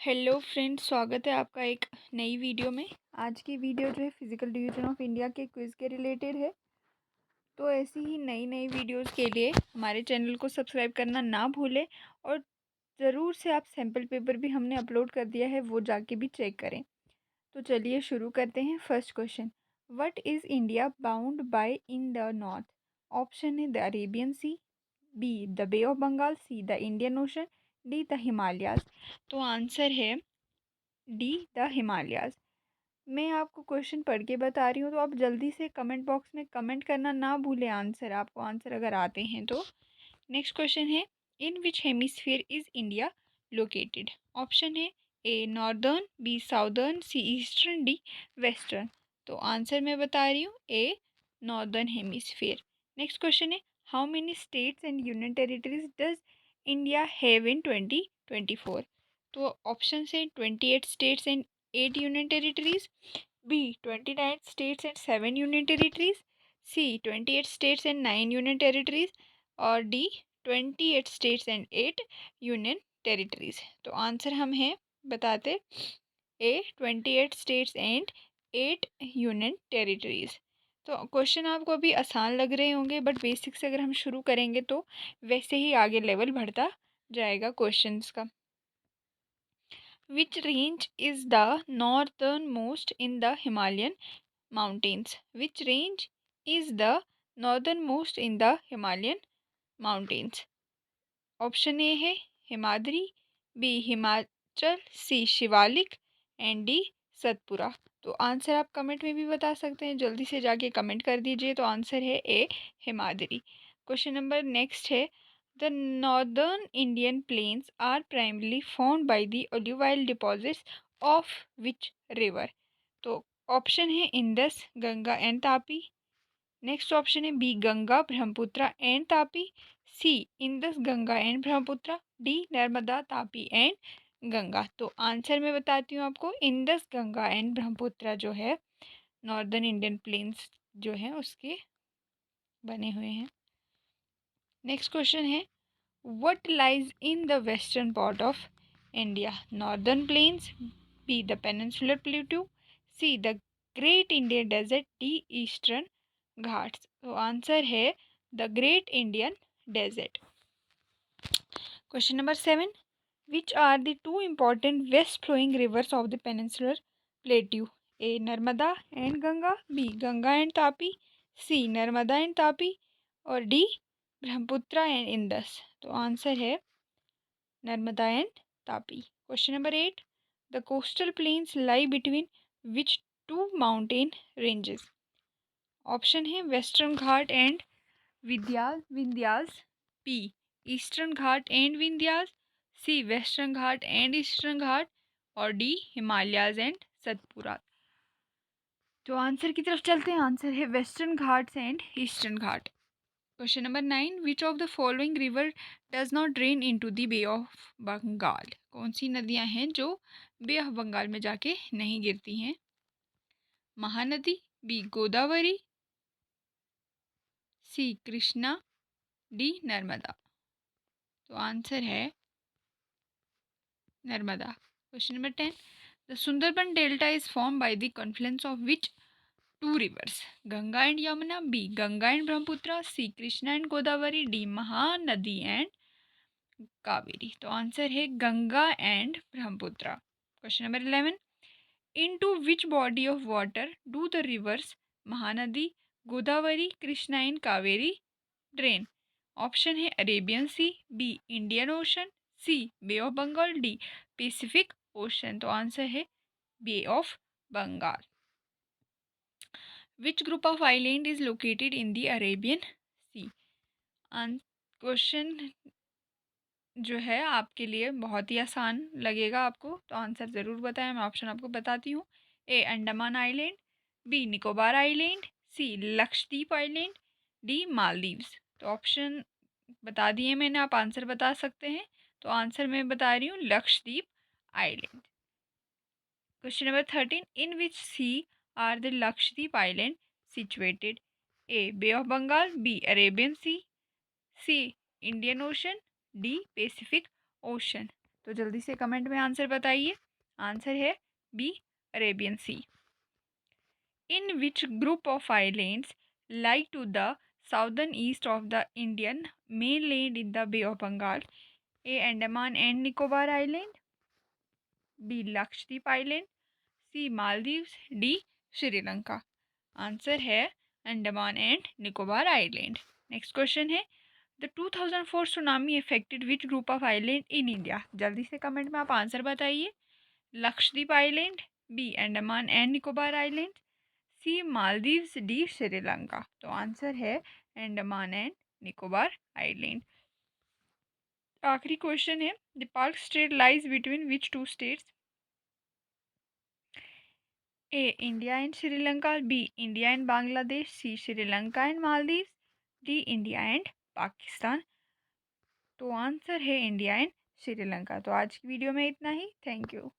Hello friends, स्वागत है आपका एक नई वीडियो में। आज की वीडियो जो है फिज़िकल डिवीज़न ऑफ इंडिया के क्विज़ के रिलेटेड है। तो ऐसी ही नई नई वीडियोस के लिए हमारे चैनल को सब्सक्राइब करना ना भूलें और ज़रूर से आप सैम्पल पेपर भी हमने अपलोड कर दिया है, वो जाके भी चेक करें। तो चलिए शुरू करते हैं। First question, what is India bound by in the north? Option है the Arabian sea, B the bay of Bengal, C the Indian ocean, D the Himalayas. तो आंसर है डी द हिमालयाज। मैं आपको क्वेश्चन पढ़ के बता रही हूँ, तो आप जल्दी से कमेंट बॉक्स में कमेंट करना ना भूलें आंसर, आपको आंसर अगर आते हैं तो। नेक्स्ट क्वेश्चन है, in which hemisphere is India located? Option है A northern, B southern, C eastern, D western. तो आंसर मैं बता रही हूँ A northern hemisphere. Next question है, how many states and union territories does India have in 2024? तो option है 28 states and 8 union territories, B 29 states and 7 union territories, C 28 states and 9 union territories, और D 28 states and 8 union territories. तो answer हम हैं बताते ए 28 states and 8 union territories. तो question आपको अभी आसान लग रहे होंगे, बट बेसिक से अगर हम शुरू करेंगे तो वैसे ही आगे लेवल बढ़ता जाएगा क्वेश्चंस का। Which range is the northernmost in the Himalayan mountains? Which range is the northernmost in the Himalayan mountains? Option A है Himadri, B Himachal, C Shivalik, and D Satpura. तो आंसर आप कमेंट में भी बता सकते हैं, जल्दी से जाके कमेंट कर दीजिए। तो आंसर है A Himadri. Question number next है, the northern Indian plains are primarily found by the alluvial deposits of which river? तो ऑप्शन है Indus, Ganga and Tapi. Next option है B Ganga, Brahmaputra and Tapi, C Indus, Ganga and Brahmaputra, D Narmada, Tapi and Ganga. तो आंसर मैं बताती हूँ आपको, इंदस, गंगा एंड ब्रह्मपुत्र जो है नॉर्दर्न इंडियन प्लेन्स जो है उसके बने हुए हैं। नेक्स्ट क्वेश्चन है, what lies in the western part of India? Northern Plains, B the Peninsular Plateau, C the Great Indian Desert, D Eastern Ghats. तो आंसर है the Great Indian Desert. Question number 7, which are the two important west flowing rivers of the peninsular plateau? A Narmada and Ganga, B Ganga and Tapi, C Narmada and Tapi, और D Brahmaputra and Indus. तो answer है Narmada and Tapi. Question number 8, the coastal plains lie between which two mountain ranges? Option है western Ghat and Vindhyas, B eastern Ghat and Vindhyas, C western Ghat and eastern Ghat, और D Himalayas and Satpura. तो answer की तरफ चलते हैं। आंसर है Western Ghats and eastern Ghat. Question number 9, which of the following river does not drain into the bay of Bengal? कौन सी नदियां हैं जो बे ऑफ बंगाल में जाके नहीं गिरती हैं? Mahanadi, B Godavari, C Krishna, D Narmada. तो आंसर है Narmada. Question number 10, the Sundarban delta is form by the confluence of which two rivers? Ganga and Yamuna, B Ganga and Brahmaputra, C Krishna and Godavari, D Mahanadi and Kaveri. तो आंसर है Ganga and Brahmaputra. Question number 11, into which body of water do the rivers Mahanadi, Godavari, Krishna and Kaveri drain? Option है Arabian sea, B Indian ocean, C bay of Bengal, D Pacific ocean. तो answer है bay of Bengal. Which group of island is located in the Arabian sea? Question जो है आपके लिए बहुत ही आसान लगेगा आपको, तो आंसर ज़रूर बताएं। मैं ऑप्शन आपको बताती हूँ, A Andaman island, B Nicobar island, C Lakshadweep island, D Maldives. तो ऑप्शन बता दिए मैंने, आप आंसर बता सकते हैं। तो आंसर मैं बता रही हूँ Lakshadweep island. Question number 13, in which sea are the Lakshadweep island situated? A Bay of Bengal, B Arabian Sea Indian ocean, D Pacific ocean. तो जल्दी से कमेंट में आंसर बताइए। आंसर है B, Arabian Sea. In which group of islands lie to the southern east of the Indian mainland in the Bay of Bengal? A. Andaman and Nicobar Island, B. Lakshadweep Island, C. Maldives, D. Sri Lanka. Answer है Andaman and Nicobar island. Next question है the 2004 tsunami affected which group of island in India? जल्दी से comment में आप answer बताइए। Lakshadweep island, B Andaman and Nicobar island, C Maldives, D Sri Lanka. तो answer है Andaman and Nicobar island. आखिरी क्वेश्चन है the Palk strait lies between which two states? A India and Sri Lanka, B India and Bangladesh, C Sri Lanka and Maldives, D India and Pakistan. तो answer है India and Sri Lanka. तो आज की video में इतना ही। Thank you.